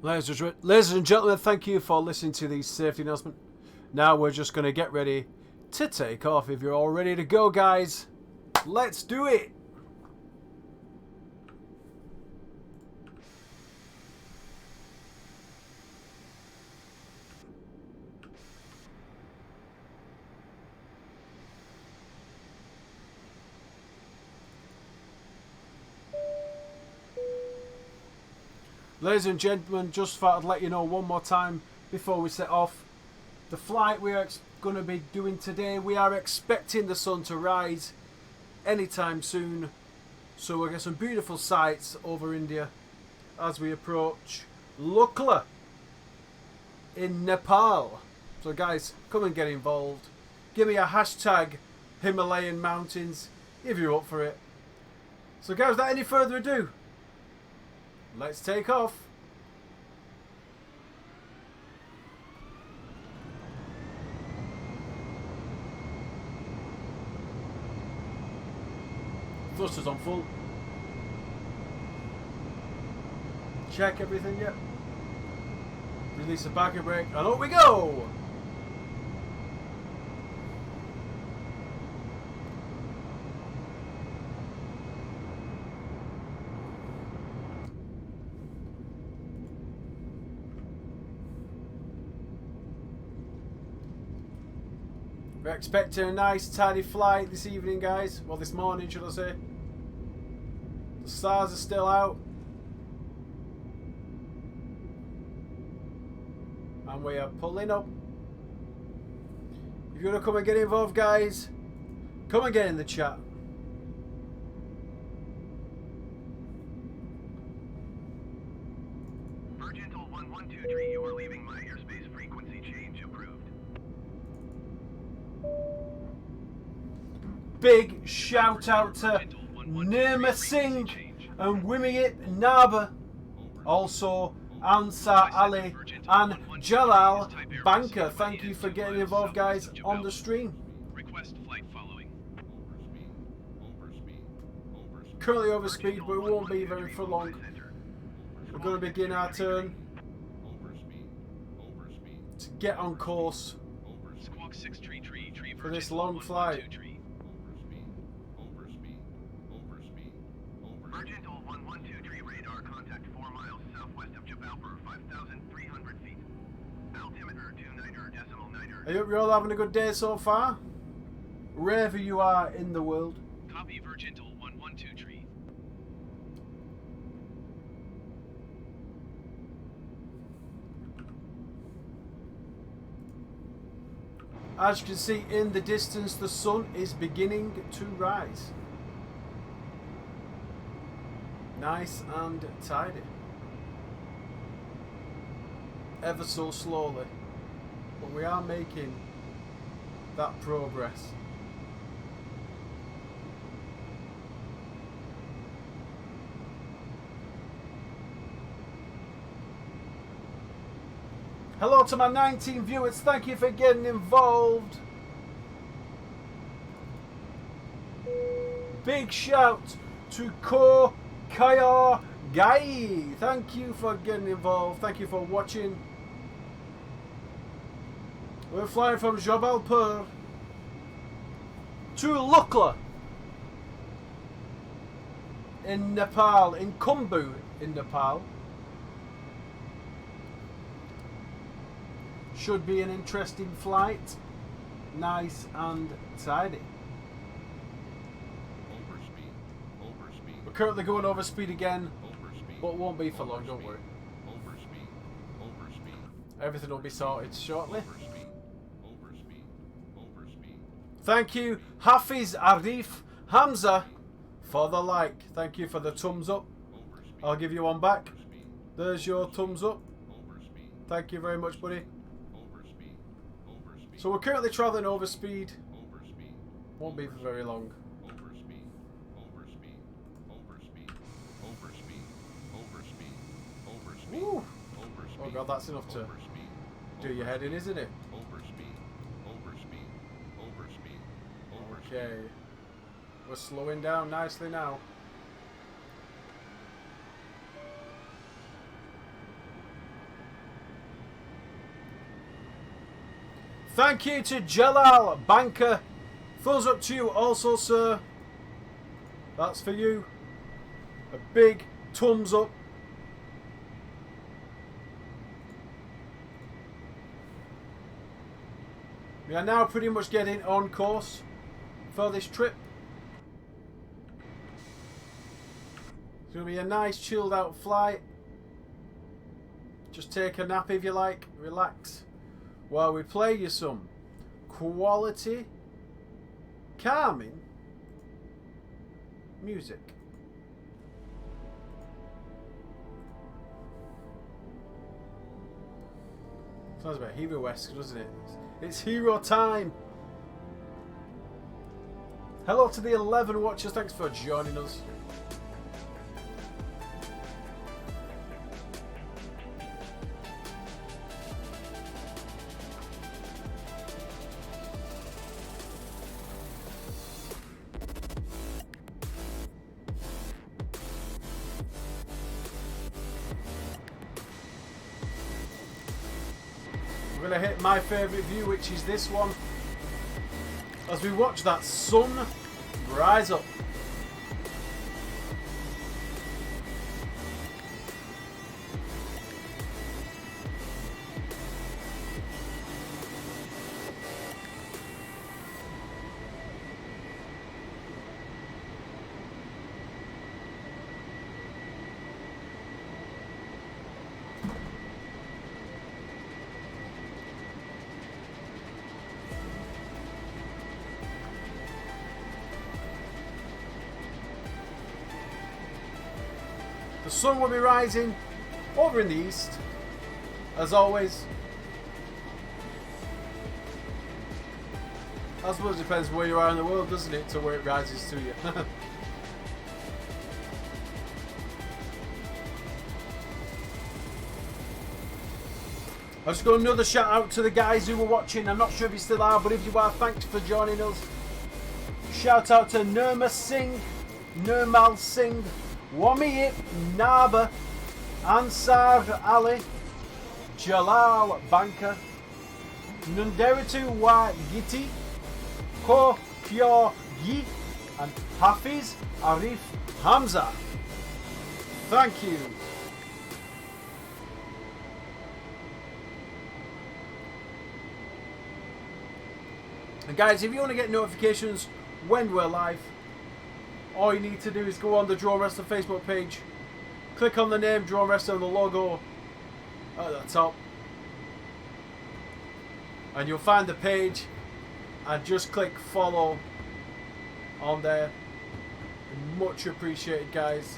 Ladies and gentlemen, thank you for listening to the safety announcement. Now we're just going to get ready to take off. If you're all ready to go, guys, let's do it. Ladies and gentlemen, just thought I'd let you know one more time before we set off. The flight we are going to be doing today, we are expecting the sun to rise anytime soon. So we'll get some beautiful sights over India as we approach Lukla in Nepal. So guys, come and get involved. Give me a hashtag Himalayan Mountains if you're up for it. So guys, without any further ado, let's take off. Thrusters on full. Check everything, yep. Release the backing brake, and up we go! We're expecting a nice tidy flight this evening, guys. Well, this morning, should I say. The stars are still out. And we are pulling up. If you want to come and get involved, guys, come and get in the chat. Virgintal 1123, you are leaving my airspace. Frequency change approved. Big shout out to Nirma Singh and Wimiyit Naba, also Ansar Ali and Jalal Banker. Thank you for getting involved, guys, on the stream. Request flight following. Currently over speed, but it won't be very for long. We're going to begin our turn to get on course for this long flight. Virgintal 1123 radar contact 4 miles southwest of Jabalpur, 5,300 feet. Altimeter 29.9. I hope you're all having a good day so far, wherever you are in the world. Copy Virgintal 1123. As you can see in the distance, the sun is beginning to rise. Nice and tidy. Ever so slowly, but we are making that progress. Hello to my 19 viewers, thank you for getting involved. Big shout to Ko Kaya Gai, thank you for getting involved, thank you for watching. We're flying from Jabalpur to Lukla in Nepal, in Kumbu in Nepal. Should be an interesting flight, nice and tidy. We're currently going over speed again, but won't be for long, don't worry. Everything will be sorted shortly. Thank you, Hafiz Arif Hamza, for the like. Thank you for the thumbs up. I'll give you one back. There's your thumbs up. Thank you very much, buddy. So we're currently travelling over speed. Won't be for very long. Ooh. Oh god, that's enough to do your head in, isn't it? Okay. We're slowing down nicely now. Thank you to Jalal Banker. Thumbs up to you also, sir. That's for you. A big thumbs up. We are now pretty much getting on course for this trip. It's going to be a nice chilled out flight. Just take a nap if you like. Relax while we play you some quality, calming music. Sounds about Hero-esque, doesn't it? It's hero time. Hello to the 11 watchers. Thanks for joining us. We're going to hit my favourite view, which is this one, as we watch that sun rise up. The sun will be rising over in the east, as always. I suppose it depends where you are in the world, doesn't it, to where it rises to you. I've just got another shout out to the guys who were watching. I'm not sure if you still are, but if you are, thanks for joining us. Shout out to Nirmal Singh, Wamiip Naba, Ansar Ali, Jalal Banker, Nunderitu Wa Giti, Ko Kyo Yi, and Hafiz Arif Hamza. Thank you. And guys, if you want to get notifications when we're live, all you need to do is go on the DroneWrestler Facebook page, click on the name DroneWrestler and the logo at the top, and you'll find the page, and just click follow on there. Much appreciated, guys.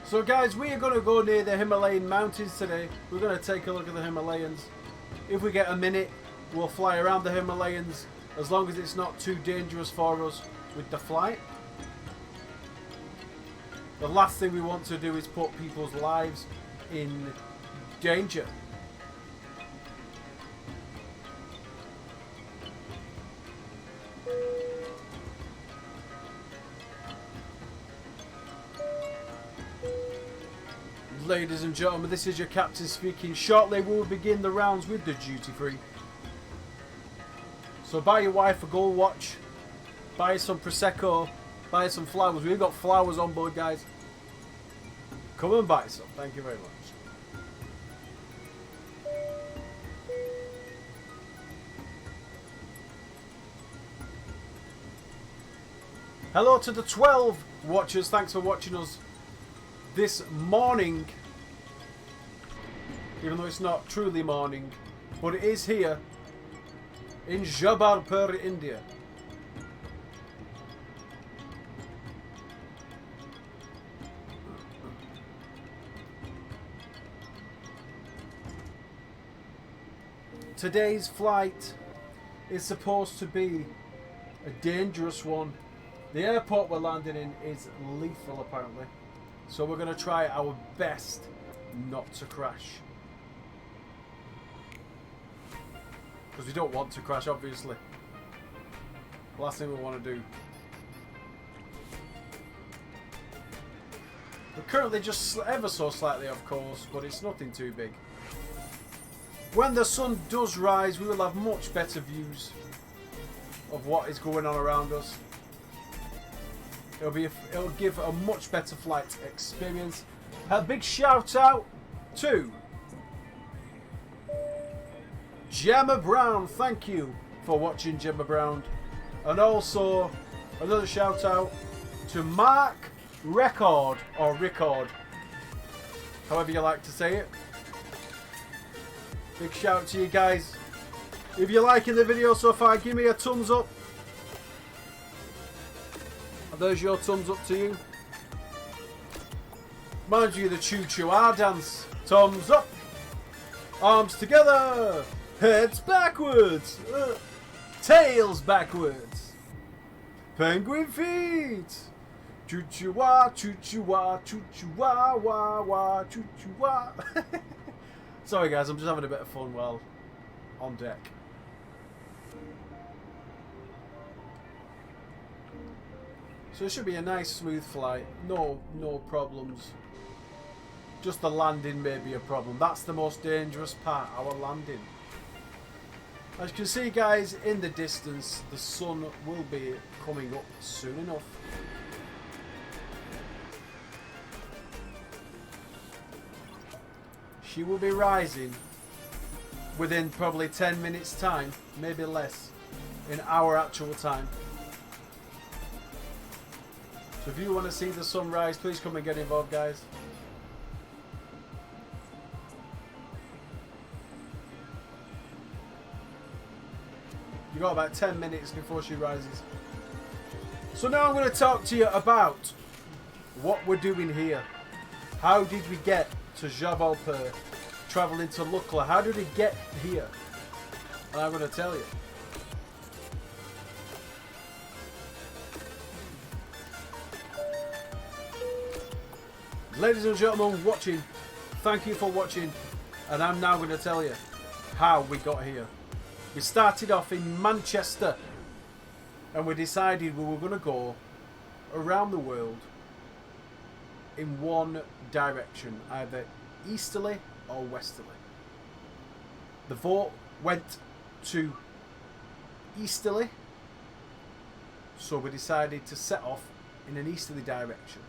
So guys, we are going to go near the Himalayan mountains today. We're going to take a look at the Himalayas. If we get a minute, we'll fly around the Himalayas, as long as it's not too dangerous for us with the flight. The last thing we want to do is put people's lives in danger. Ladies and gentlemen, this is your captain speaking. Shortly we will begin the rounds with the duty free. So buy your wife a gold watch, buy some Prosecco, buy some flowers. We've got flowers on board, guys. Come and buy some. Thank you very much. Hello to the 12 watchers. Thanks for watching us this morning, even though it's not truly morning, but it is here in Jabalpur, India. Today's flight is supposed to be a dangerous one. The airport we're landing in is lethal apparently. So we're going to try our best not to crash. Because we don't want to crash, obviously. The last thing we want to do. We're currently just ever so slightly off course, but it's nothing too big. When the sun does rise, we will have much better views of what is going on around us. It'll give a much better flight experience. A big shout out to Gemma Brown. Thank you for watching, Gemma Brown. And also another shout out to Mark Record, or Record, however you like to say it. Big shout out to you guys. If you're liking the video so far, give me a thumbs up. And there's your thumbs up to you. Mind you, the choo-choo-ah dance. Thumbs up. Arms together. Heads backwards. Tails backwards. Penguin feet. Choo-choo-wah, choo-choo-wah, choo-choo-wah, wah, wah, choo-choo-wah. Sorry guys, I'm just having a bit of fun while on deck. So it should be a nice smooth flight. No problems. Just the landing may be a problem. That's the most dangerous part, our landing. As you can see guys, in the distance, the sun will be coming up soon enough. She will be rising within probably 10 minutes time, maybe less, in our actual time. So if you want to see the sunrise, please come and get involved guys. You got about 10 minutes before she rises. So now I'm going to talk to you about what we're doing here. How did we get to Jabalpur, travelling to Lukla? How did we get here? And I'm going to tell you. Ladies and gentlemen watching, thank you for watching, and I'm now going to tell you how we got here. We started off in Manchester and we decided we were going to go around the world in one direction, either easterly or westerly. The vote went to easterly, so we decided to set off in an easterly direction.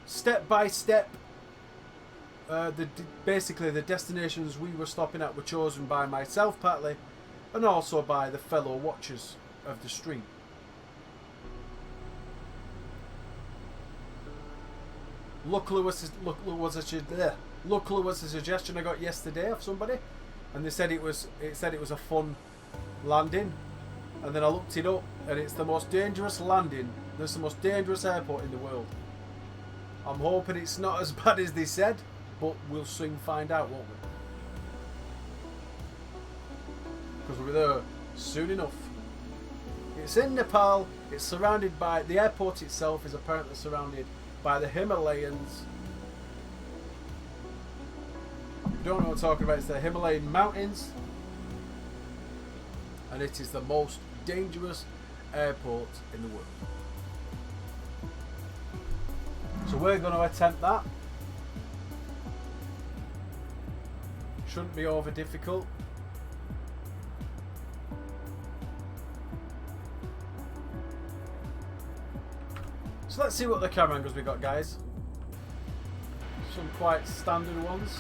Step by step, basically the destinations we were stopping at were chosen by myself partly, and also by the fellow watchers of the stream. Lukla was a suggestion I got yesterday of somebody, and they said it was a fun landing, and then I looked it up, and it's the most dangerous landing. It's the most dangerous airport in the world. I'm hoping it's not as bad as they said, but we'll soon find out, won't we? Because we'll be there soon enough. It's in Nepal. It's surrounded by, the airport itself is apparently surrounded by the Himalayas. If you don't know what I'm talking about, it's the Himalayan mountains. And it is the most dangerous airport in the world. So we're going to attempt that. Shouldn't be over difficult. So let's see what the camera angles we got, guys. Some quite standard ones.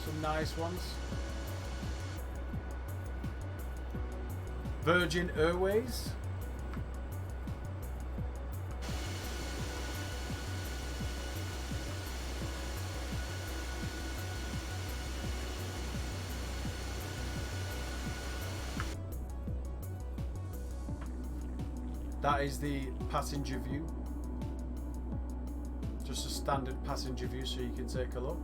Some nice ones. Virgin Airways. That is the passenger view. Just a standard passenger view so you can take a look.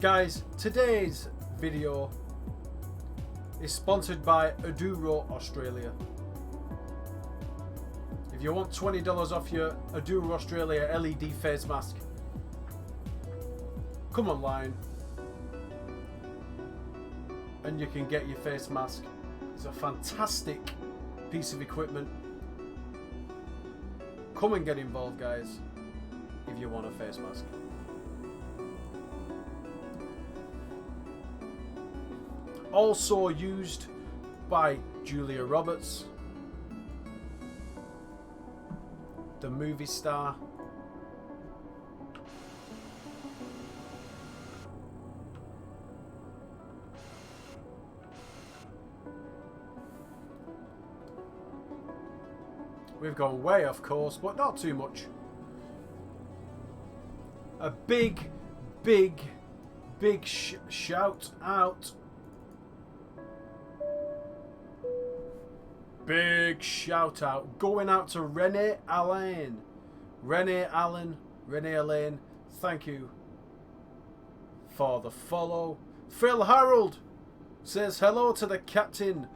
Guys, today's video is sponsored by Aduro Australia. If you want $20 off your Aduro Australia LED face mask, come online and you can get your face mask. It's a fantastic piece of equipment. Come and get involved, guys, if you want a face mask. Also used by Julia Roberts, the movie star. We've gone way off course, but not too much. A big shout out. Big shout out going out to Renee Allen. Renee Elaine, thank you for the follow. Phil Harold says hello to the captain.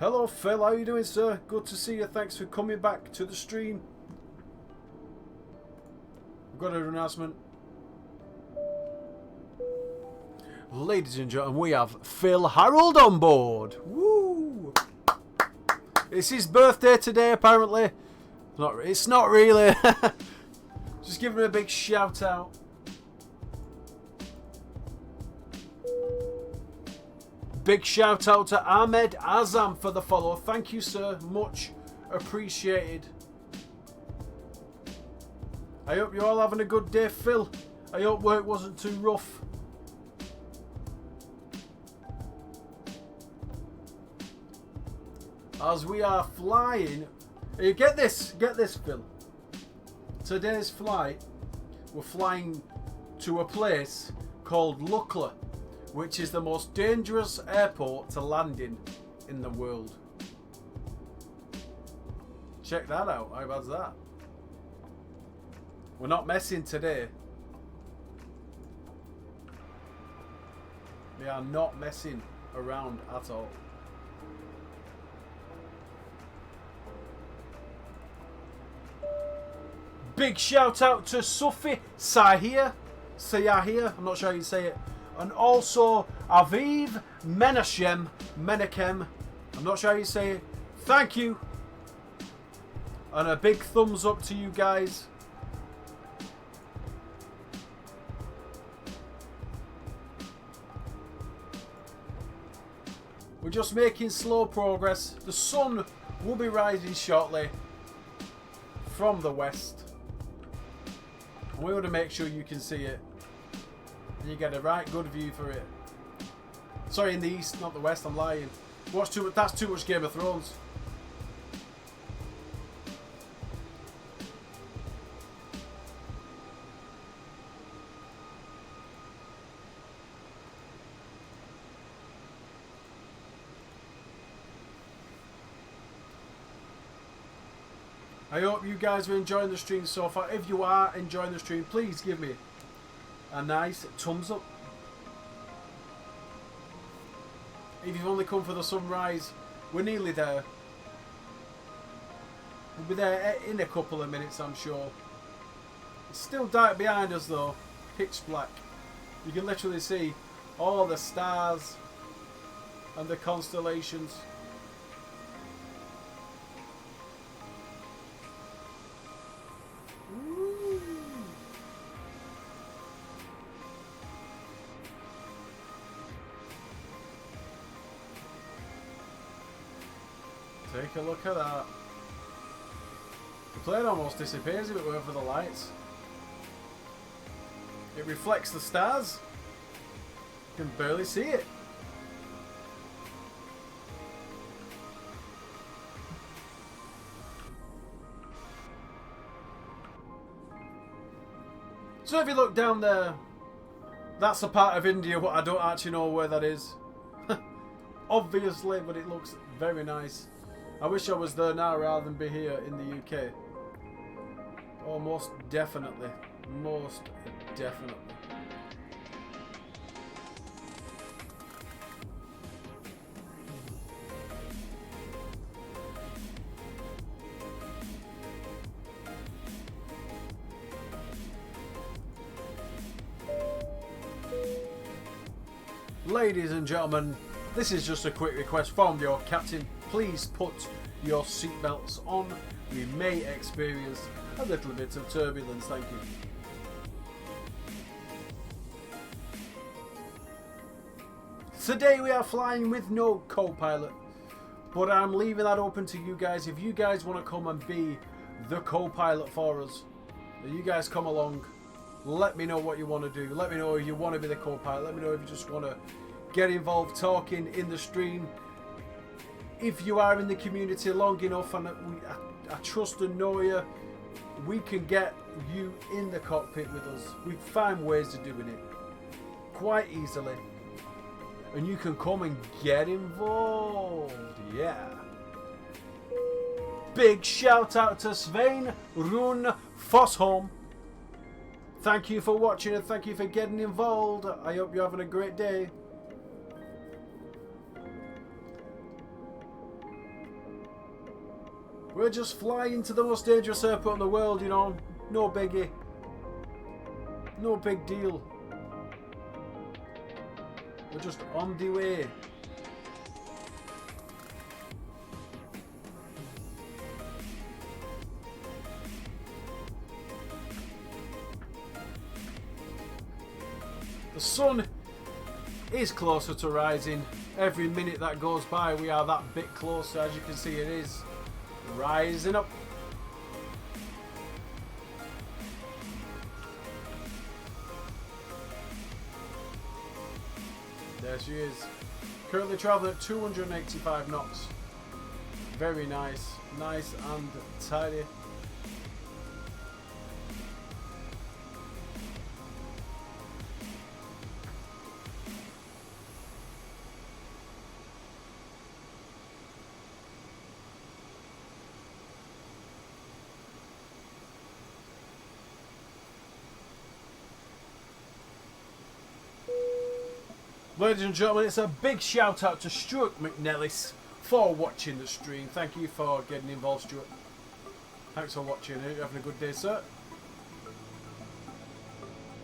Hello Phil, how are you doing, sir? Good to see you. Thanks for coming back to the stream. We've got an announcement. Ladies and gentlemen, we have Phil Harold on board. Woo! It's his birthday today, apparently. It's not really. Just give him a big shout out. Big shout out to Ahmed Azam for the follow. Thank you, sir. Much appreciated. I hope you're all having a good day, Phil. I hope work wasn't too rough. As we are flying, get this, Phil. Today's flight, we're flying to a place called Lukla, which is the most dangerous airport to land in the world. Check that out. How bad's that? We're not messing today. We are not messing around at all. Big shout out to Sufi Sayahir, I'm not sure how you say it. And also Aviv Menachem, I'm not sure how you say it. Thank you. And a big thumbs up to you guys. We're just making slow progress. The sun will be rising shortly from the west. And we want to make sure you can see it. And you get a right good view for it. Sorry, in the east, not the west, I'm lying. That's too much Game of Thrones. I hope you guys are enjoying the stream so far. If you are enjoying the stream, please give me a nice thumbs up. If you've only come for the sunrise, we're nearly there. We'll be there in a couple of minutes, I'm sure. It's still dark behind us though, pitch black. You can literally see all the stars and the constellations. Take a look at that. The plane almost disappears if it weren't for the lights. It reflects the stars. You can barely see it. So if you look down there, that's a part of India, but I don't actually know where that is. Obviously, but it looks very nice. I wish I was there now rather than be here in the UK. Oh, most definitely. Most definitely. Ladies and gentlemen, this is just a quick request from your captain. Please put your seatbelts on. We may experience a little bit of turbulence. Thank you. Today we are flying with no co-pilot, but I'm leaving that open to you guys. If you guys want to come and be the co-pilot for us, you guys come along. Let me know what you want to do. Let me know if you want to be the co-pilot. Let me know if you just want to get involved talking in the stream. If you are in the community long enough, and I trust and know you, we can get you in the cockpit with us. We find ways of doing it quite easily, and you can come and get involved. Yeah. Big shout out to Svein Rune Fossholm. Thank you for watching and thank you for getting involved. I hope you're having a great day. We're just flying to the most dangerous airport in the world, you know. No biggie. No big deal. We're just on the way. The sun is closer to rising. Every minute that goes by, we are that bit closer. As you can see, it is rising up. There she is. Currently traveling at 285 knots. Very nice. Nice and tidy. Ladies and gentlemen, it's a big shout out to Stuart McNellis for watching the stream. Thank you for getting involved, Stuart. Thanks for watching. You're having a good day, sir.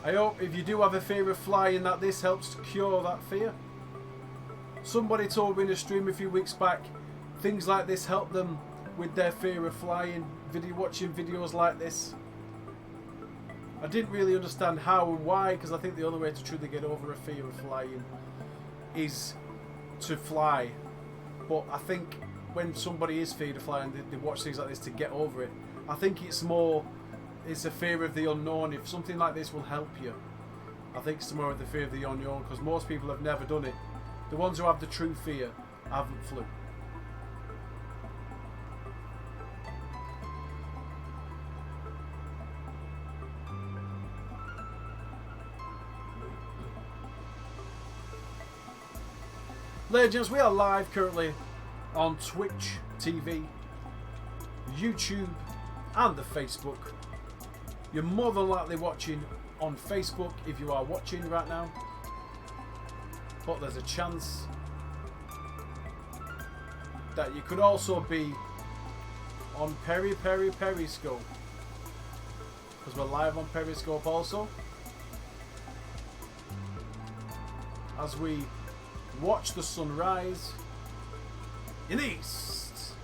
I hope if you do have a fear of flying that this helps to cure that fear. Somebody told me in a stream a few weeks back things like this help them with their fear of flying. Watching videos like this. I didn't really understand how and why, because I think the only way to truly get over a fear of flying is to fly. But I think when somebody is feared of flying, they watch things like this to get over it. I think it's a fear of the unknown. If something like this will help you, I think it's more of the fear of the unknown, because most people have never done it. The ones who have the true fear haven't flew. Legends, we are live currently on Twitch TV, YouTube and the Facebook. You're more than likely watching on Facebook if you are watching right now, but there's a chance that you could also be on Periscope, because we're live on Periscope also, as we watch the sunrise in the east.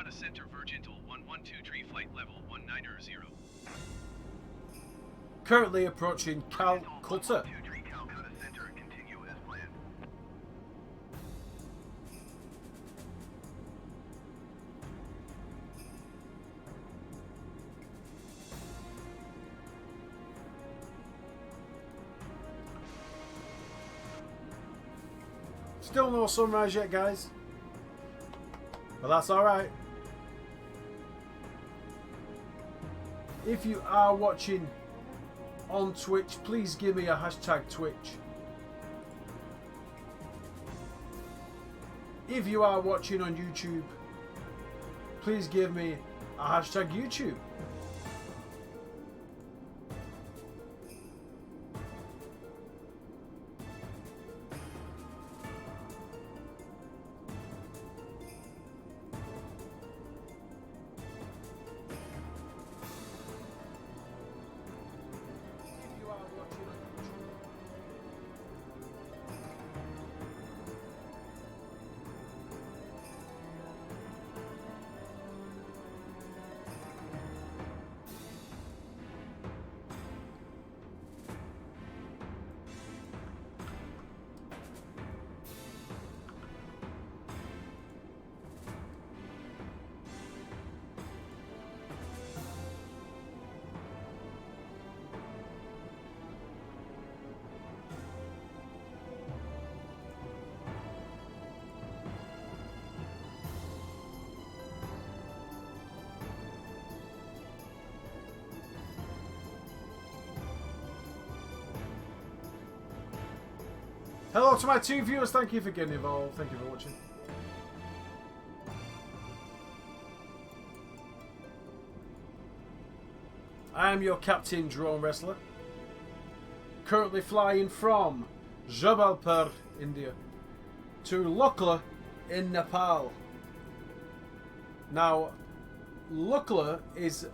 Calcutta Center Virgin till 112 flight level 190. Currently approaching Calcutta. 112 Calcutta Center, continue as planned. Still no sunrise yet, guys. But that's alright. If you are watching on Twitch, please give me a hashtag Twitch. If you are watching on YouTube, please give me a hashtag YouTube. Hello to my 2 viewers, thank you for getting involved, thank you for watching. I am your captain, DroneWrestler. Currently flying from Jabalpur, India, to Lukla in Nepal. Now, Lukla is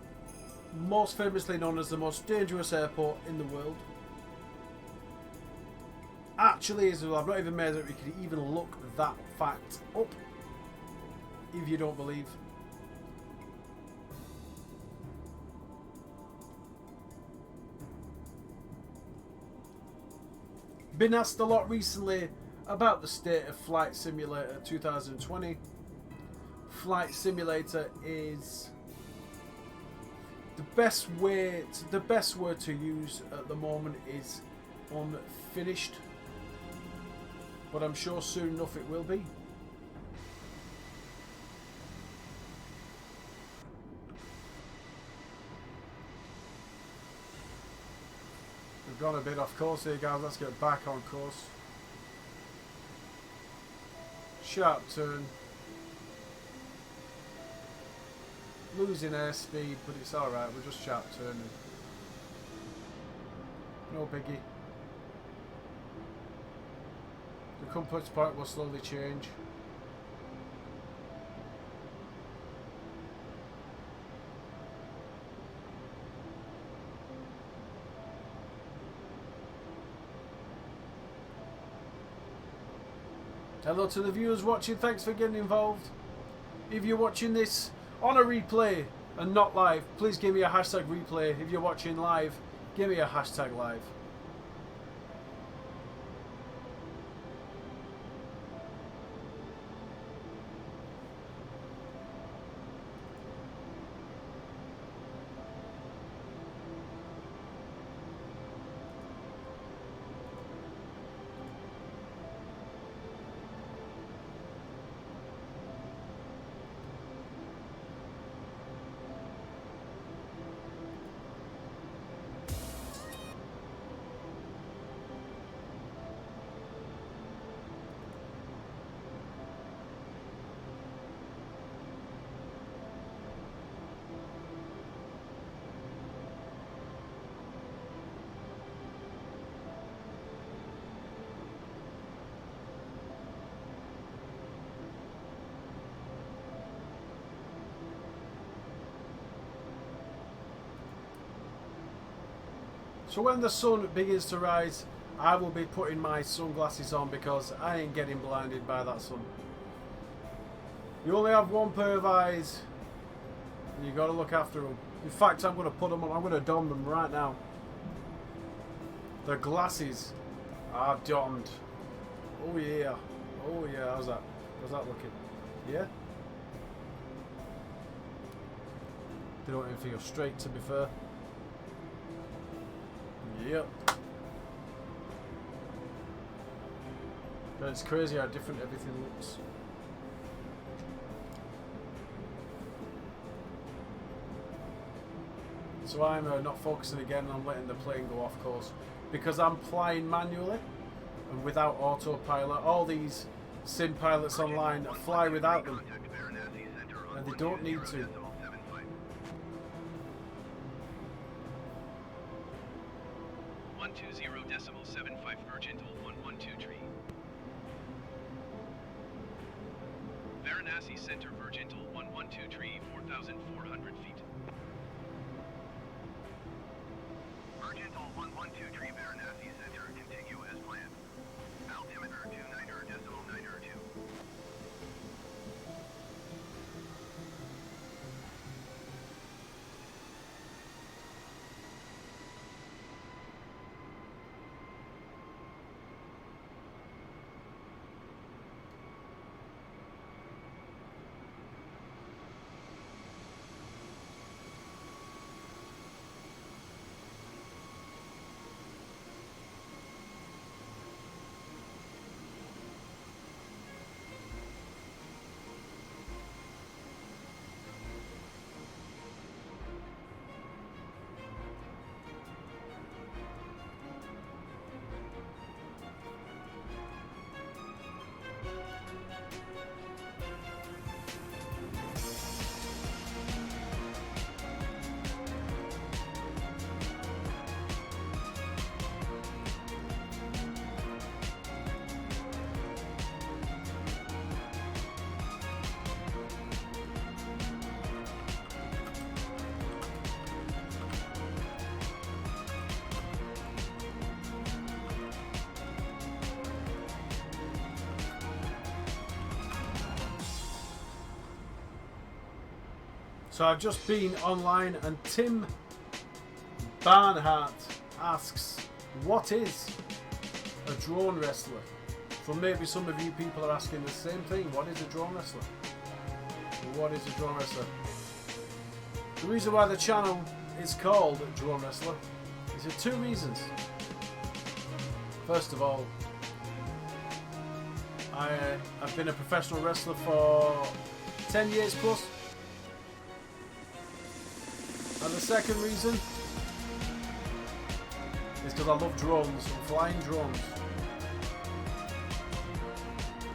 most famously known as the most dangerous airport in the world. Actually, as well, I've not even made it, we can even look that fact up if you don't believe. Been asked a lot recently about the state of Flight Simulator 2020. Flight Simulator is the best word to use at the moment is unfinished. But I'm sure soon enough it will be. We've gone a bit off course here, guys. Let's get back on course. Sharp turn. Losing airspeed, but it's alright. We're just sharp turning. No biggie. The compass point will slowly change. Hello to the viewers watching, thanks for getting involved. If you're watching this on a replay and not live, please give me a hashtag replay. If you're watching live, give me a hashtag live. So when the sun begins to rise, I will be putting my sunglasses on because I ain't getting blinded by that sun. You only have one pair of eyes. And you got to look after them. In fact, I'm going to put them on. I'm going to don them right now. The glasses are donned. Oh yeah. Oh yeah. How's that? How's that looking? Yeah. They don't even feel straight, to be fair. Yep. But it's crazy how different everything looks. So I'm not focusing again on letting the plane go off course because I'm flying manually and without autopilot. All these sim pilots online fly without them, and they don't need to. Virgin hold 112 tree. Varanasi Center Virgin hold 112 tree 4,400 feet. Virgin hold 112 tree Varanasi Center continue as planned. Altimeter 29.902. So I've just been online and Tim Barnhart asks, what is a drone wrestler? So maybe some of you people are asking the same thing. What is a drone wrestler? What is a drone wrestler? The reason why the channel is called Drone Wrestler is for two reasons. First of all, I've been a professional wrestler for 10 years plus. And the second reason is because I love drones and flying drones.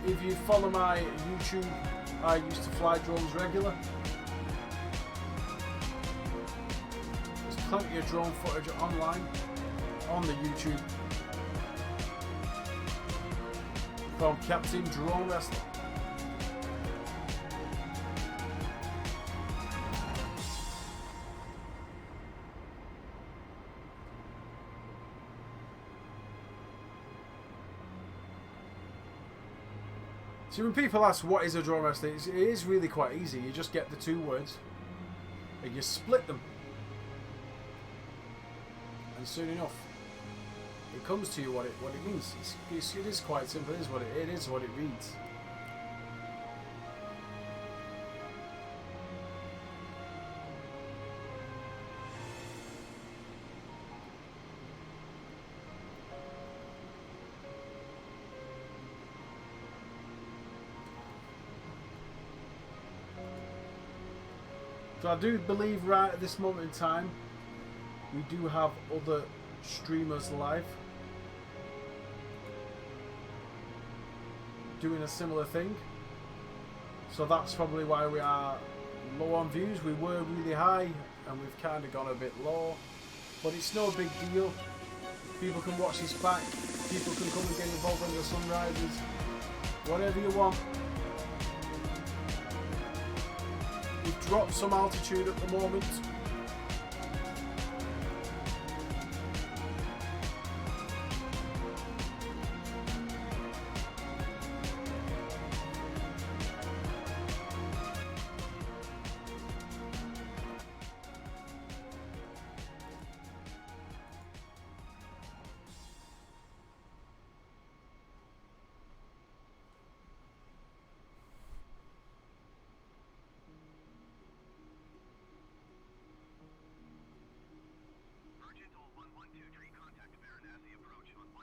If you follow my YouTube, I used to fly drones regular. There's plenty of drone footage online on the YouTube from Captain Drone Wrestler. So when people ask what is a drone wrestler, it is really quite easy. You just get the two words and you split them, and soon enough it comes to you what it means. It is quite simple. It is what it reads. So I do believe right at this moment in time we do have other streamers live doing a similar thing. So that's probably why we are low on views. We were really high and we've kind of gone a bit low. But it's no big deal. People can watch this back. People can come and get involved when the sun rises. Whatever you want. We've dropped some altitude at the moment.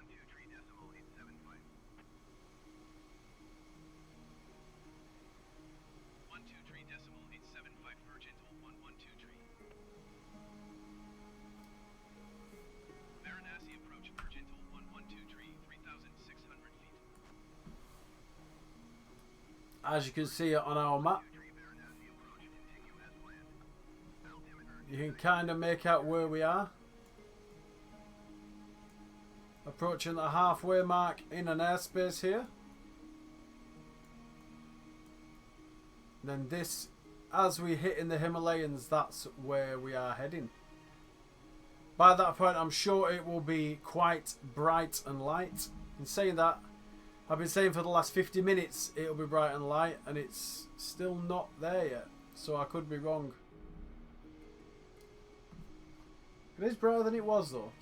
123.875. 123.875 Virgin hold 1123. Varanasi approach Virgin hold 1123, 3,600 feet. As you can see on our map, 23 Varanasi approach, continue as planned. Altimeter you can kind of make out where we are. Approaching the halfway mark in an airspace here. Then this, as we hit in the Himalayas, that's where we are heading. By that point, I'm sure it will be quite bright and light. In saying that, I've been saying for the last 50 minutes it'll be bright and light, and it's still not there yet. So I could be wrong. It is brighter than it was though.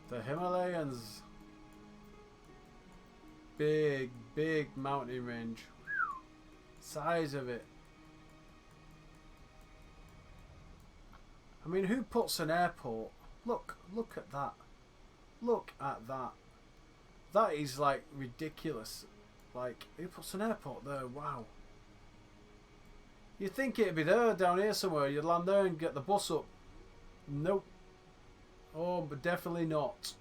The Himalayas. Big, big mountain range. Size of it. I mean, who puts an airport? Look at that. Look at that. That is like ridiculous. Like, who puts an airport there? Wow. You'd think it'd be there down here somewhere. You'd land there and get the bus up. Nope. Oh, but definitely not.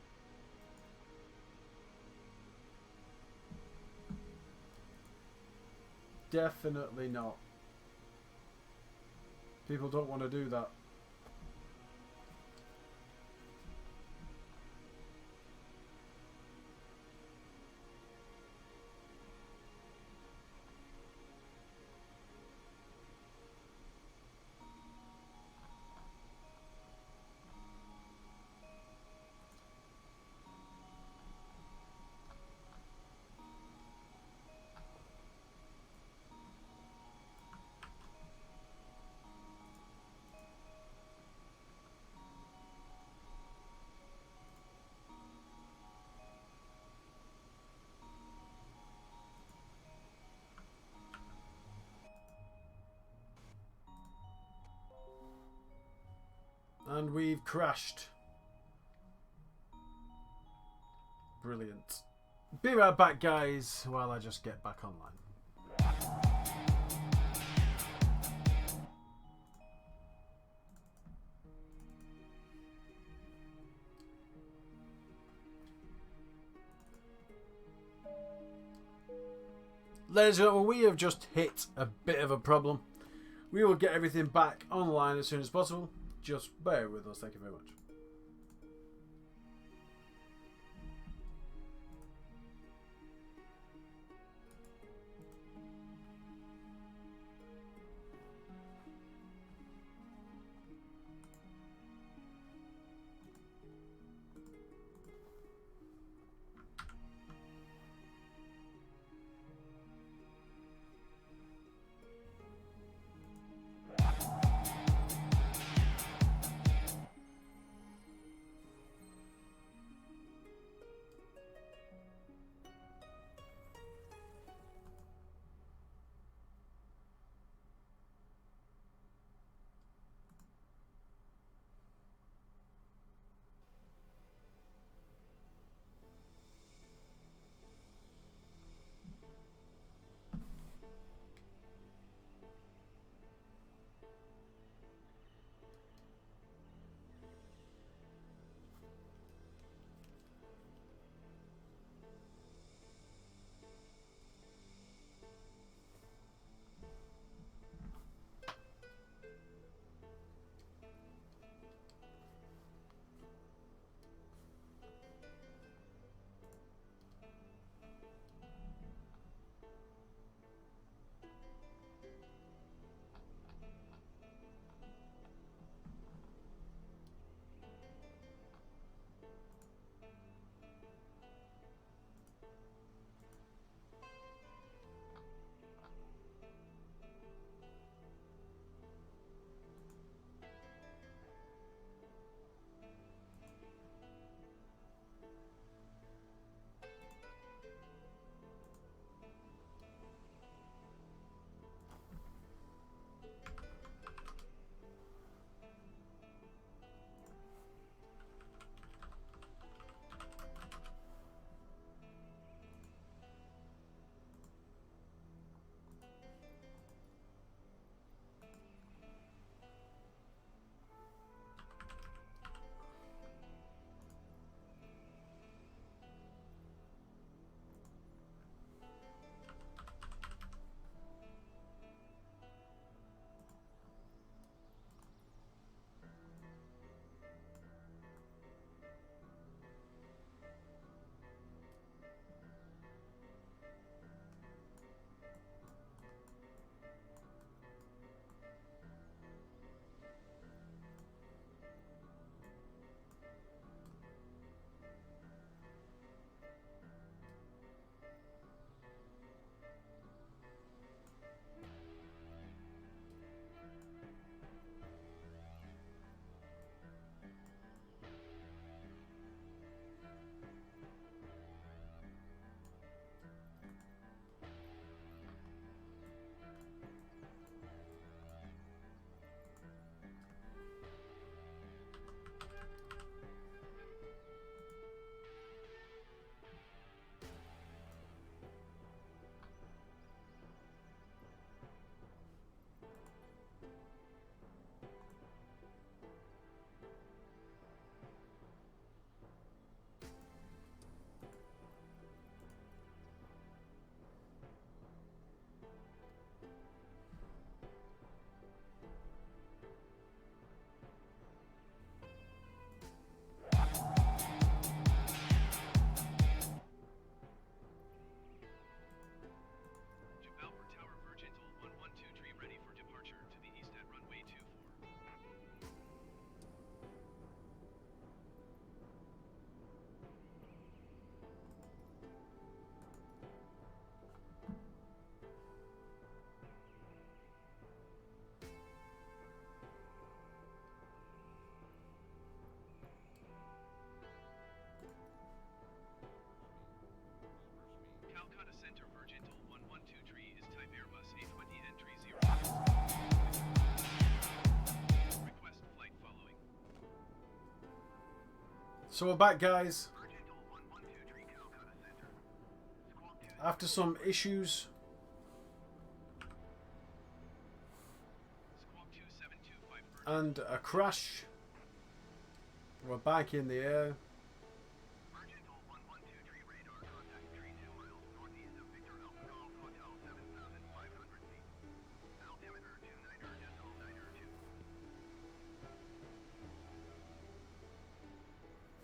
Definitely not. People don't want to do that. And we've crashed. Brilliant. Be right back, guys, while I just get back online. Ladies and gentlemen, we have just hit a bit of a problem. We will get everything back online as soon as possible. Just bear with us. Thank you very much. So we're back, guys. Virgintal 1123 Calcutta Center. Squawk 2. After some issues. Squawk 2725 And a crash. We're back in the air. Virgintal 1123 radar contact 32 miles northeast of Victor Alpha Golf Hotel 7,500 feet. Altimeter 29.92.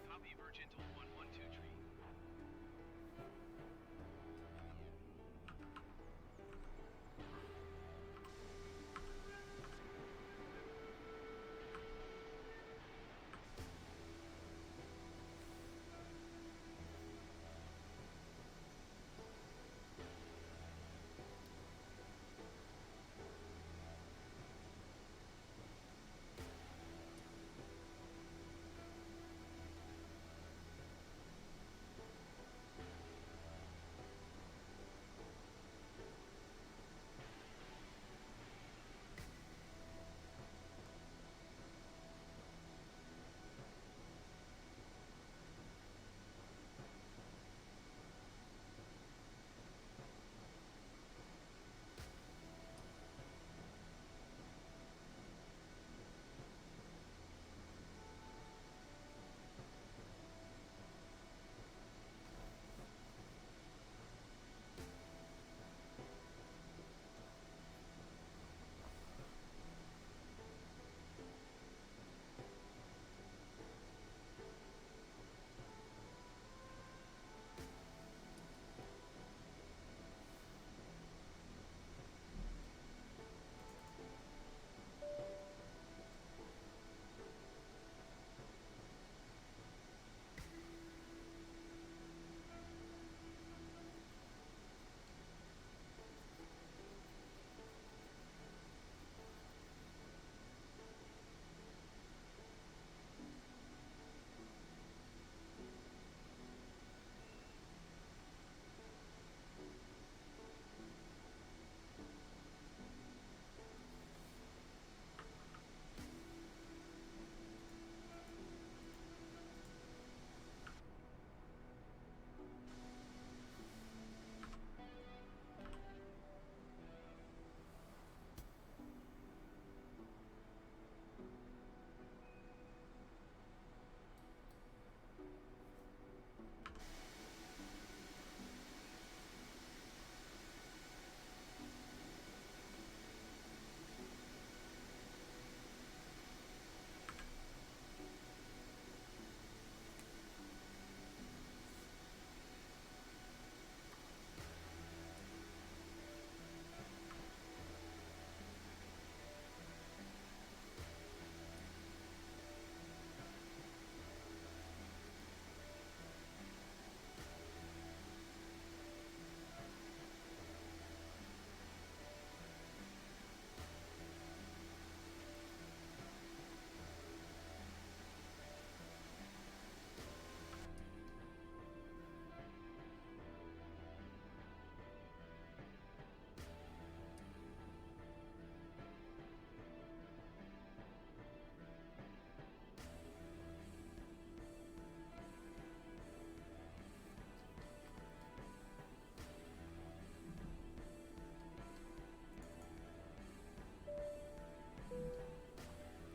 Copy Virgintal 1123.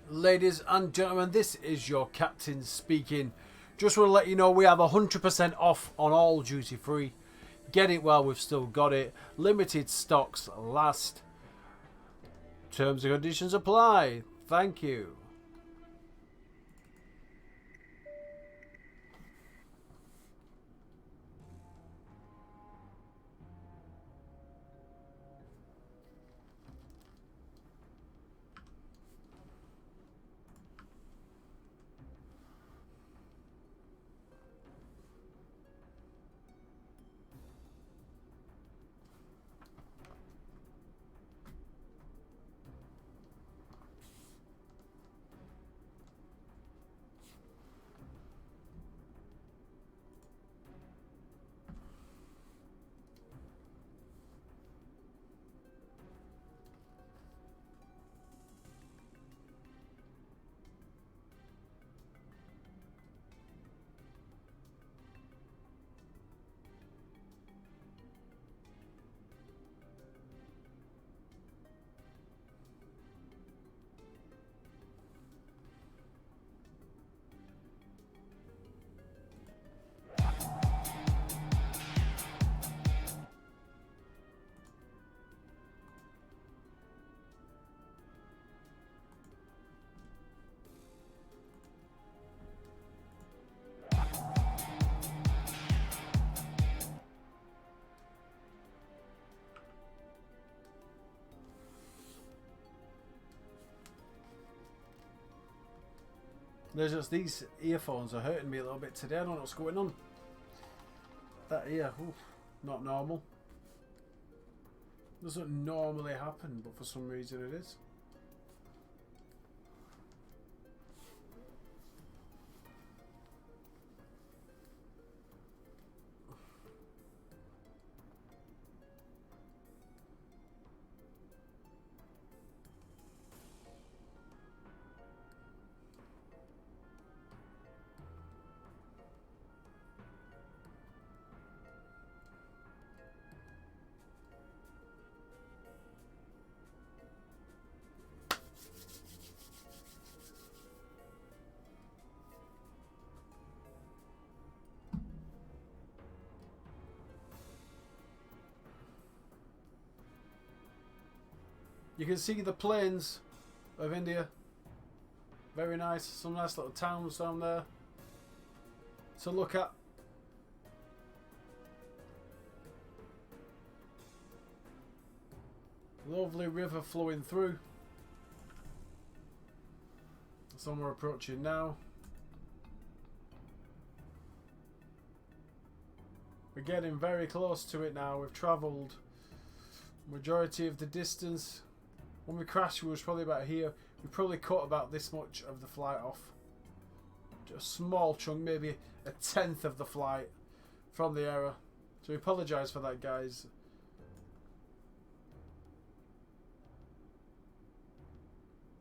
Ladies and gentlemen, this is your captain speaking. Just want to let you know we have 100% off on all duty free. Get it while we've still got it. Limited stocks last. Terms and conditions apply. Thank you. There's just these earphones are hurting me a little bit today. I don't know what's going on. That ear, oof, not normal. Doesn't normally happen, but for some reason it is. You can see the plains of India. Very nice. Some nice little towns down there to look at. Lovely river flowing through. That's one we're approaching now. We're getting very close to it now. We've travelled majority of the distance. When we crashed, we was probably about here. We probably cut about this much of the flight off. Just a small chunk, maybe a tenth of the flight from the error. So we apologise for that, guys.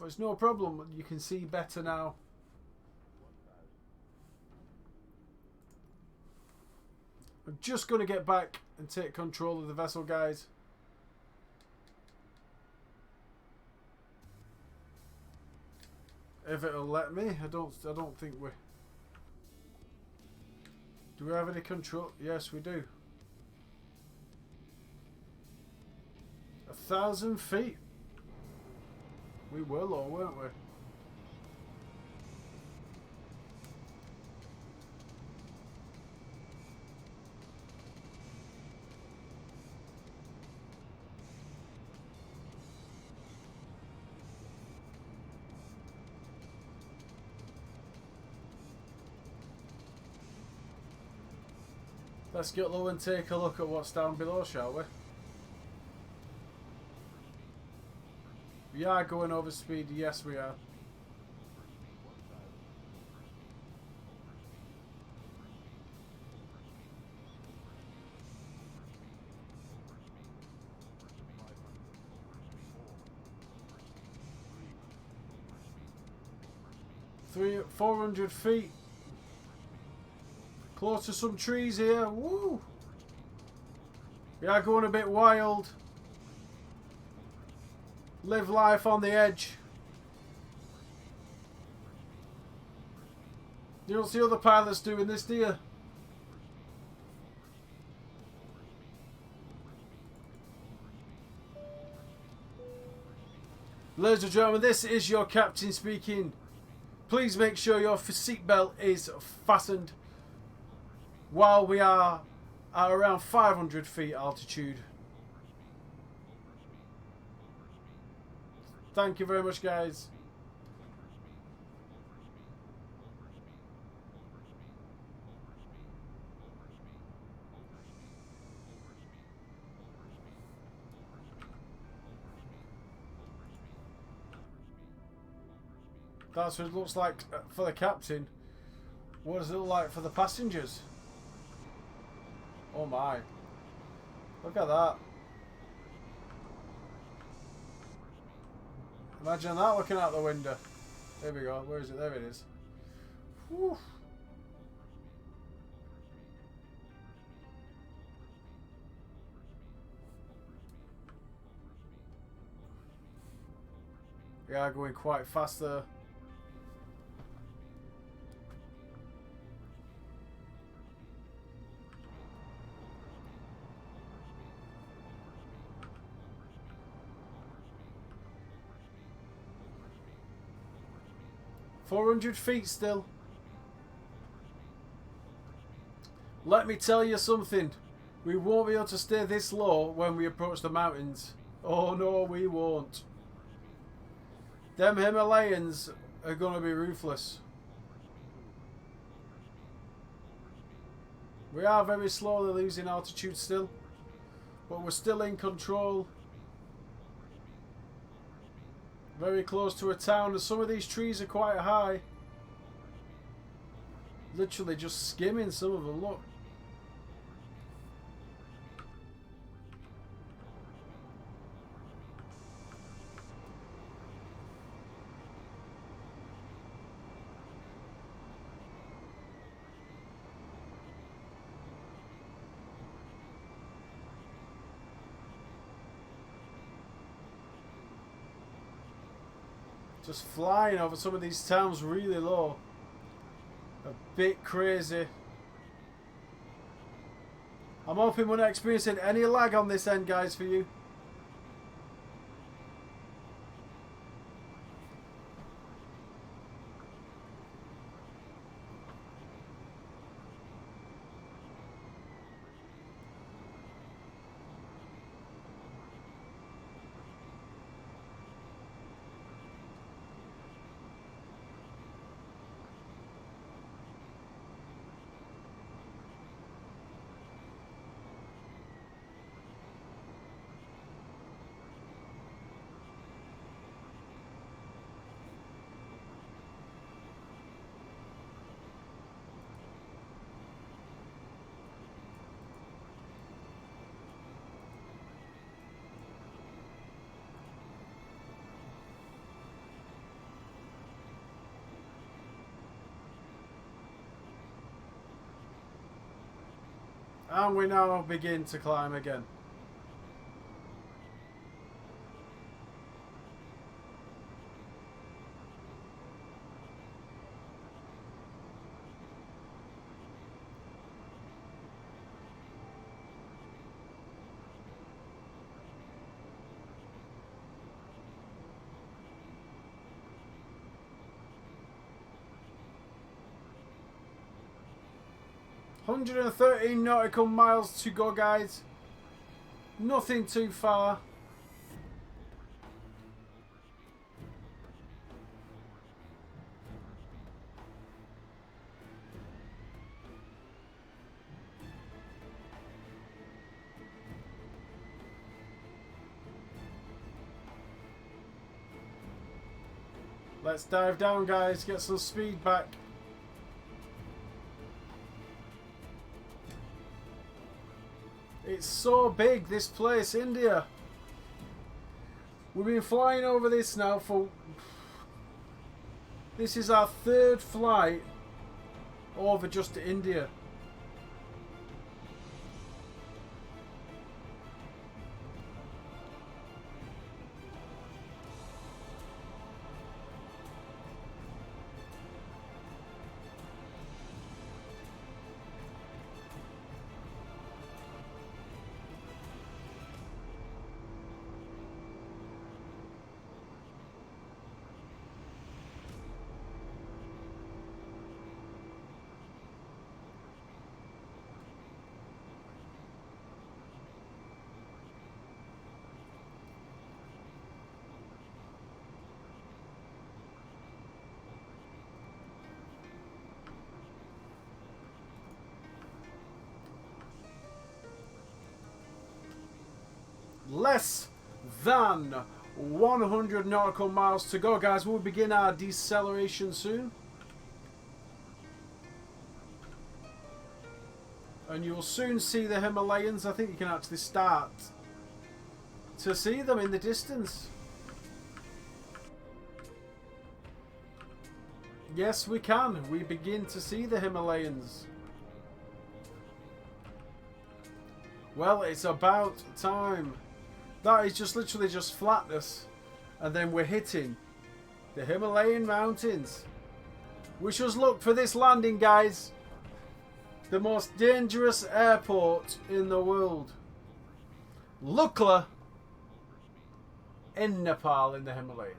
But it's no problem. You can see better now. I'm just going to get back and take control of the vessel, guys. If it'll let me. I don't think we... Do we have any control? Yes, we do. 1,000 feet. We were low, weren't we? Let's get low and take a look at what's down below, shall we? We are going over speed, yes we are. Three, 400 feet. Close to some trees here. Woo! We are going a bit wild. Live life on the edge. You don't see other pilots doing this, do you? Ladies and gentlemen, this is your captain speaking. Please make sure your seatbelt is fastened while we are at around 500 feet altitude. Thank you very much, guys. That's what it looks like for the captain. What does it look like for the passengers? Oh my. Look at that. Imagine that looking out the window. There we go. Where is it? There it is. Whew. We are going quite fast there. $400 feet still. Let me tell you something. We won't be able to stay this low when we approach the mountains. Oh no, we won't. Them Himalayans are going to be ruthless. We are very slowly losing altitude still, but we're still in control. Very close to a town, and some of these trees are quite high. Literally just skimming some of them, look. Just flying over some of these towns really low. A bit crazy. I'm hoping we're not experiencing any lag on this end, guys, for you. And we now begin to climb again. "113 nautical miles to go, guys. Nothing too far." Let's dive down, guys. Get some speed back. It's so big, this place, India. We've been flying over this now for... This is our third flight over just to India. Less than 100 nautical miles to go, guys. We'll begin our deceleration soon. And you'll soon see the Himalayas. I think you can actually start to see them in the distance. Yes, we can. We begin to see the Himalayas. Well, it's about time. That is just literally just flatness. And then we're hitting the Himalayan mountains. Wish us luck for this landing, guys. The most dangerous airport in the world. Lukla in Nepal in the Himalayas.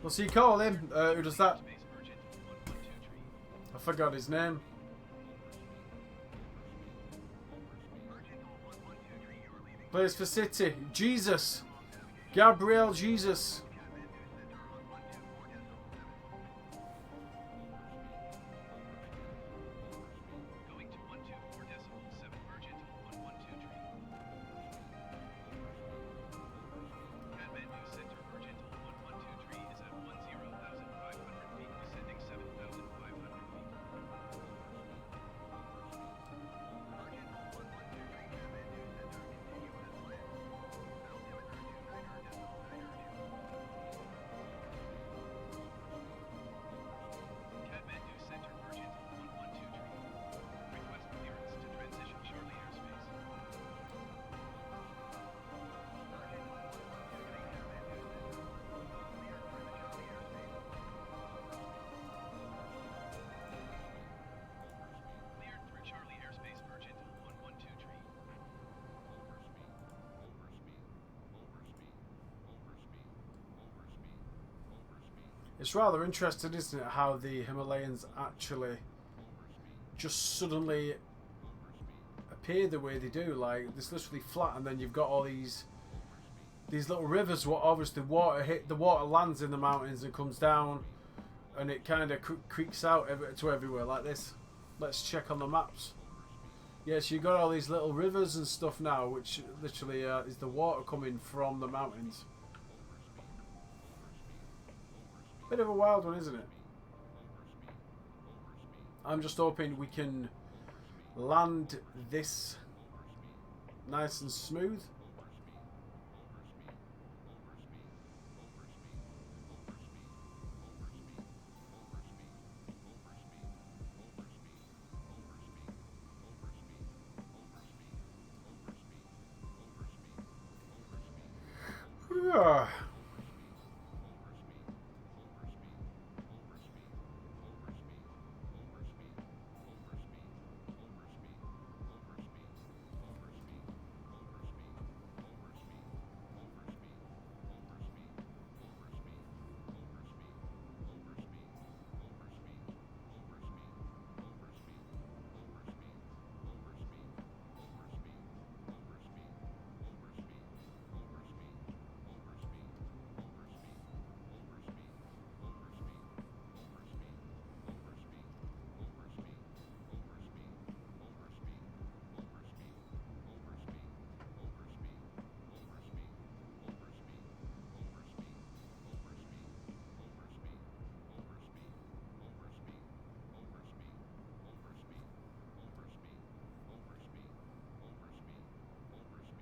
What's he call him? Who does that? Space Merchant 112 tree. I forgot his name. Merchant 112 you are leaving. Plays for City. Jesus. Gabriel Jesus. Going to 124.7 Merchant 112 tree. Kathmandu Center Merchant 112 tree is at 10,500 feet, descending 7,500 feet. Merchant 112 tree, Kathmandu Center, continuous land. Altimeter 29er, Kathmandu Center Merchant 112 tree. Request clearance to transition Charlie airspace. Merchant 112 tree, Kathmandu Center. Clear for the Charlie airspace. Cleared through Charlie airspace, Merchant 112 tree. It's rather interesting, isn't it, how the Himalayas actually just suddenly appear the way they do. Like, it's literally flat, and then you've got all these little rivers. What obviously the water lands in the mountains and comes down, and it kind of creaks out to everywhere like this. Let's check on the maps. Yes, you've got all these little rivers and stuff now, which literally is the water coming from the mountains. Bit of a wild one, isn't it? I'm just hoping we can land this nice and smooth. Yeah.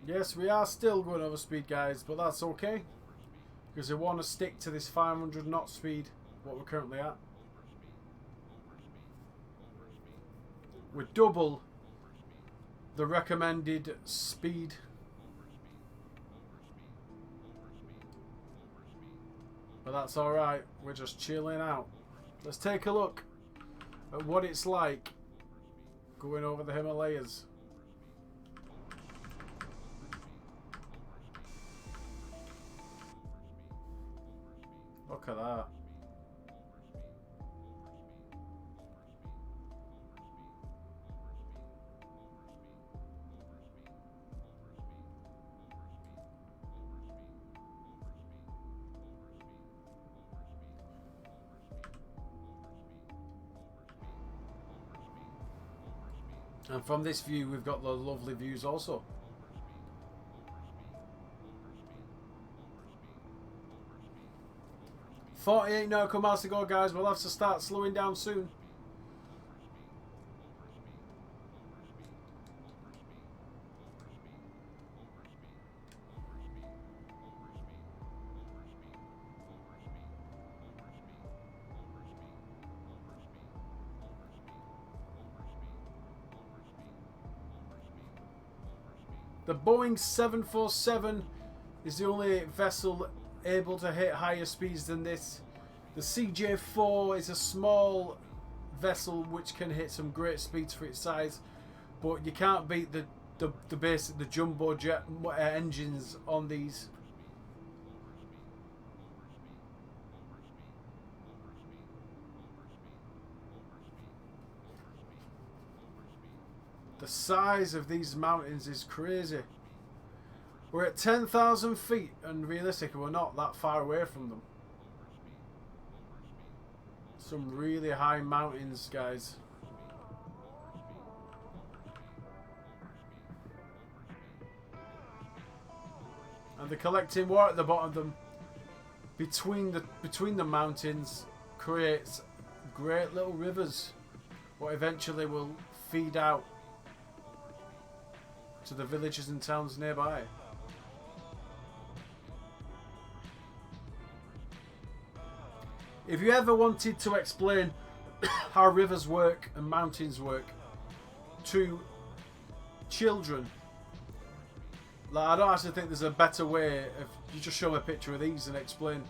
Yes, we are still going over speed, guys, but that's okay, because we want to stick to this 500 knot speed, what we're currently at. We're double the recommended speed. But that's alright, we're just chilling out. Let's take a look at what it's like going over the Himalayas. Look at that. And from this view, we've got the lovely views also. .48 nautical miles to go, guys. We'll have to start slowing down soon. The Boeing 747 is the only vessel able to hit higher speeds than this. The CJ4 is a small vessel which can hit some great speeds for its size, but you can't beat the jumbo jet engines on these. The size of these mountains is crazy. We're at 10,000 feet, and realistically we're not that far away from them. Some really high mountains, guys. And they're collecting water at the bottom of them. Between the mountains creates great little rivers, what eventually will feed out to the villages and towns nearby. If you ever wanted to explain how rivers work and mountains work to children, like, I don't actually think there's a better way if you just show them a picture of these and explain.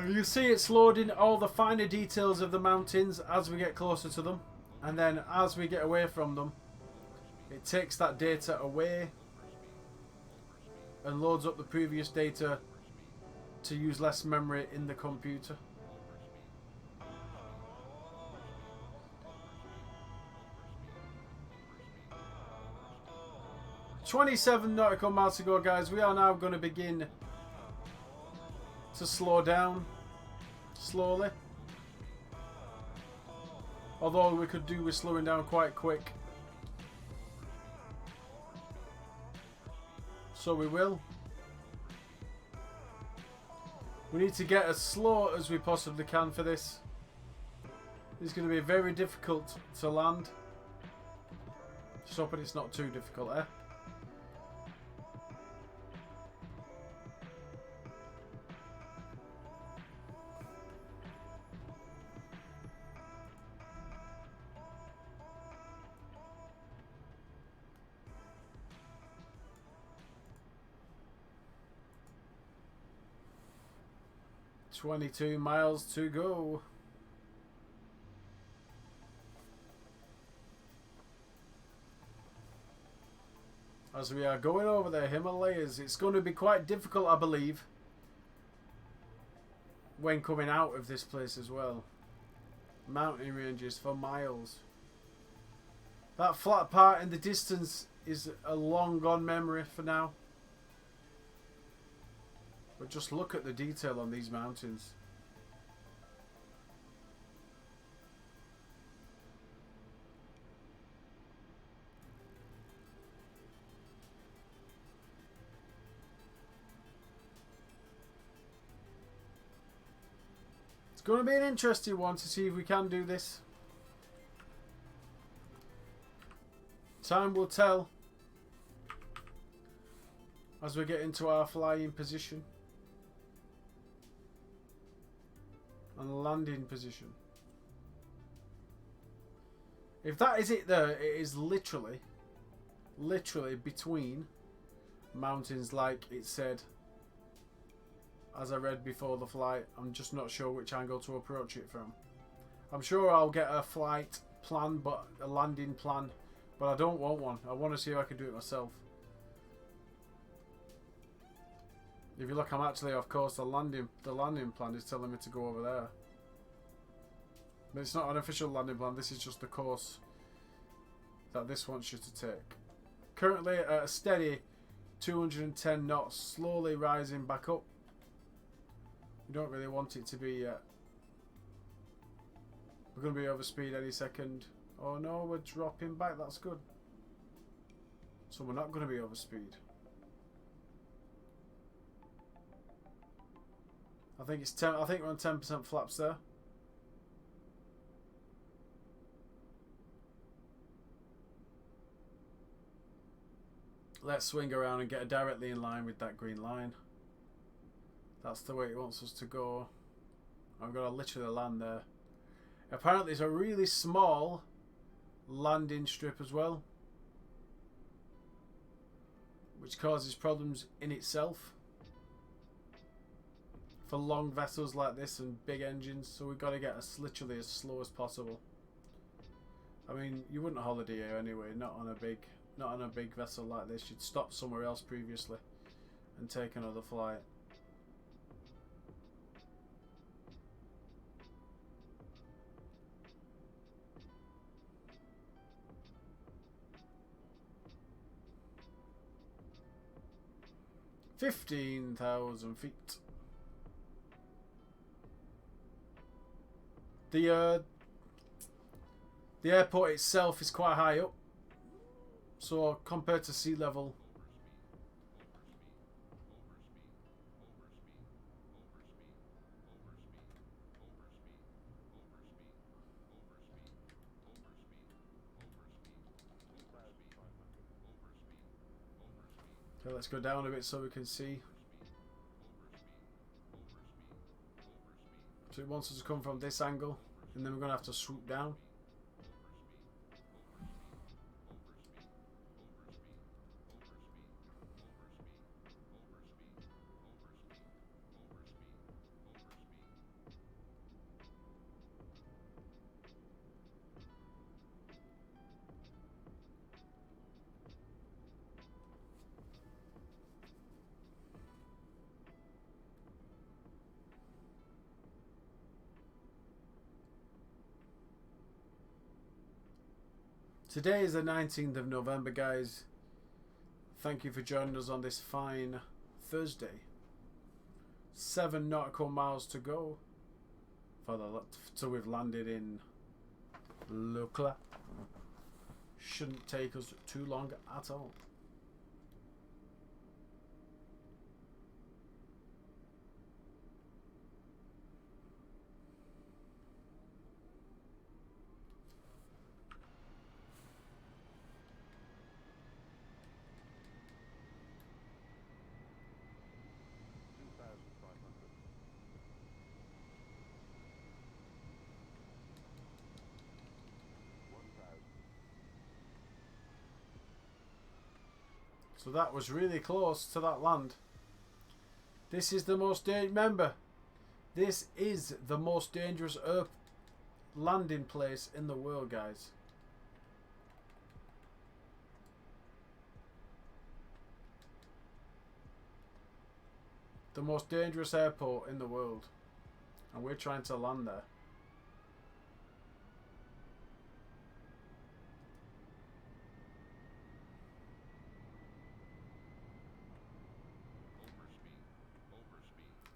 You see it's loading all the finer details of the mountains as we get closer to them, and then as we get away from them it takes that data away and loads up the previous data to use less memory in the computer. "27 nautical miles to go, guys. We are now going to begin to slow down slowly, although we could do with slowing down quite quick, so we will. We need to get as slow as we possibly can for this. It's going to be very difficult to land. Just hoping it's not too difficult, eh? "22 miles to go." As we are going over the Himalayas, it's going to be quite difficult, I believe, when coming out of this place as well. Mountain ranges for miles. That flat part in the distance is a long gone memory for now. But just look at the detail on these mountains. It's going to be an interesting one to see if we can do this. Time will tell as we get into our flying position and landing position. If that is it there, it is literally between mountains, like it said, as I read before the flight. I'm just not sure which angle to approach it from. I'm sure I'll get a flight plan, but a landing plan, but I don't want one. I want to see if I can do it myself. If you look, I'm actually, of course, the landing plan is telling me to go over there. But it's not an official landing plan, this is just the course that this wants you to take. Currently at a steady 210 knots, slowly rising back up. We don't really want it to be yet. We're going to be over speed any second. Oh no, we're dropping back, that's good. So we're not going to be over speed. I think it's 10. I think we're on 10% flaps there. Let's swing around and get directly in line with that green line. That's the way it wants us to go. I'm going to literally land there. Apparently it's a really small landing strip as well, which causes problems in itself for long vessels like this and big engines, so we've got to get us literally as slow as possible. I mean, you wouldn't holiday here anyway, not not on a big vessel like this. You'd stop somewhere else previously and take another flight. $15,000 feet. The airport itself is quite high up, so compared to sea level, okay, let's go down a bit so we can see. So it wants us to come from this angle, and then we're going to have to swoop down. Today is the 19th of November, guys. Thank you for joining us on this fine Thursday. 7 nautical miles to go till we've landed in Lukla. Shouldn't take us too long at all. So that was really close to that land. This is the most remember, this is the most dangerous landing place in the world, guys. The most dangerous airport in the world, and we're trying to land there.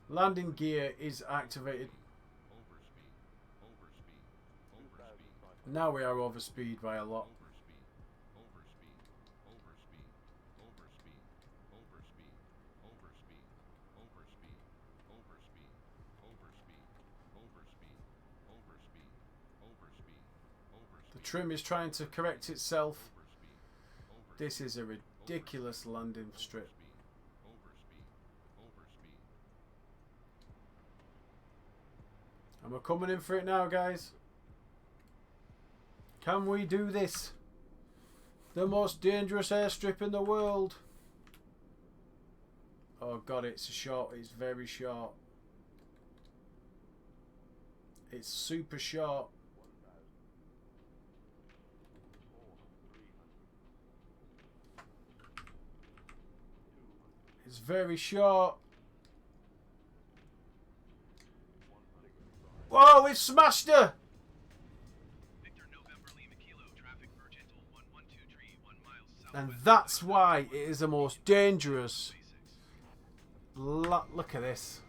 Landing gear is activated. Now we are overspeed by a lot. The trim is trying to correct itself. This is a ridiculous landing strip. And we're coming in for it now, guys. Can we do this? The most dangerous airstrip in the world. Oh god, it's short. It's very short. It's super short. It's very short. Whoa, we've smashed her! And that's why it is the most dangerous. Look at this.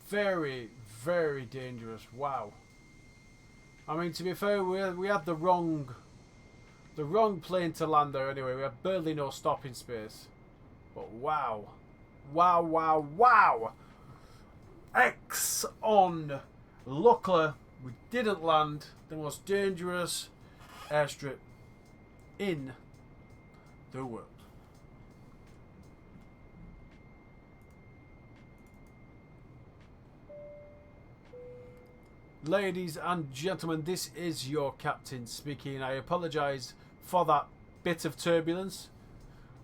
Very, very dangerous. Wow. I mean, to be fair, we had the wrong plane to land there anyway. We had barely no stopping space. But wow. Wow, wow, wow. X on Lukla. We didn't land. The most dangerous airstrip in the world. Ladies and gentlemen, this is your captain speaking. I apologise for that bit of turbulence.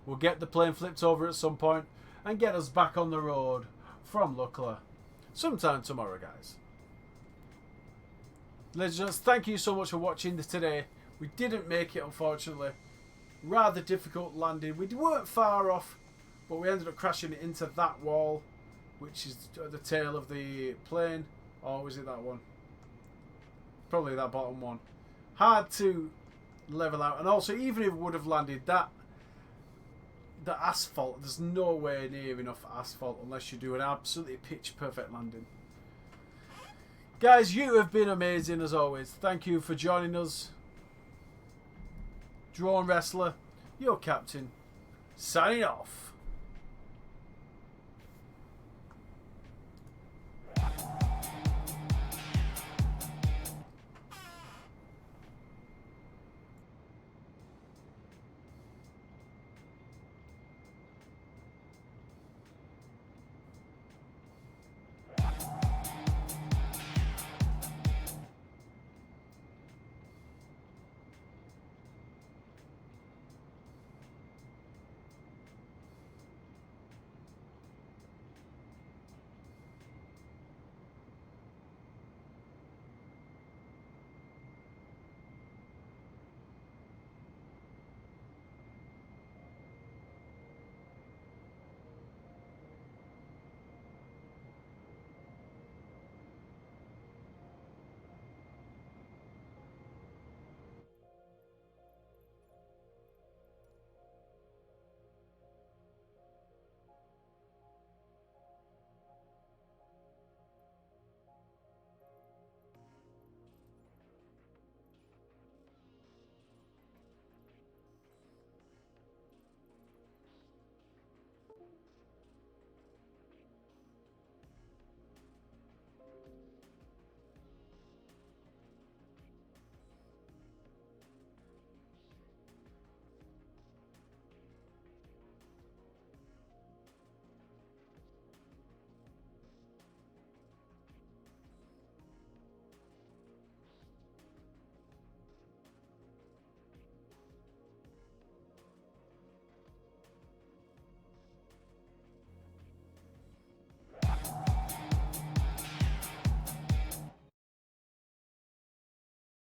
We'll get the plane flipped over at some point and get us back on the road from Lukla sometime tomorrow, guys. Ladies and gentlemen, thank you so much for watching this today. We didn't make it, unfortunately. Rather difficult landing. We weren't far off, but we ended up crashing into that wall, which is at the tail of the plane. Or was it that one? Probably that bottom one. Hard to level out. And also, even if we would have landed the asphalt, there's nowhere near enough asphalt unless you do an absolutely pitch perfect landing. Guys, you have been amazing as always. Thank you for joining us. Drone Wrestler, your captain, signing off.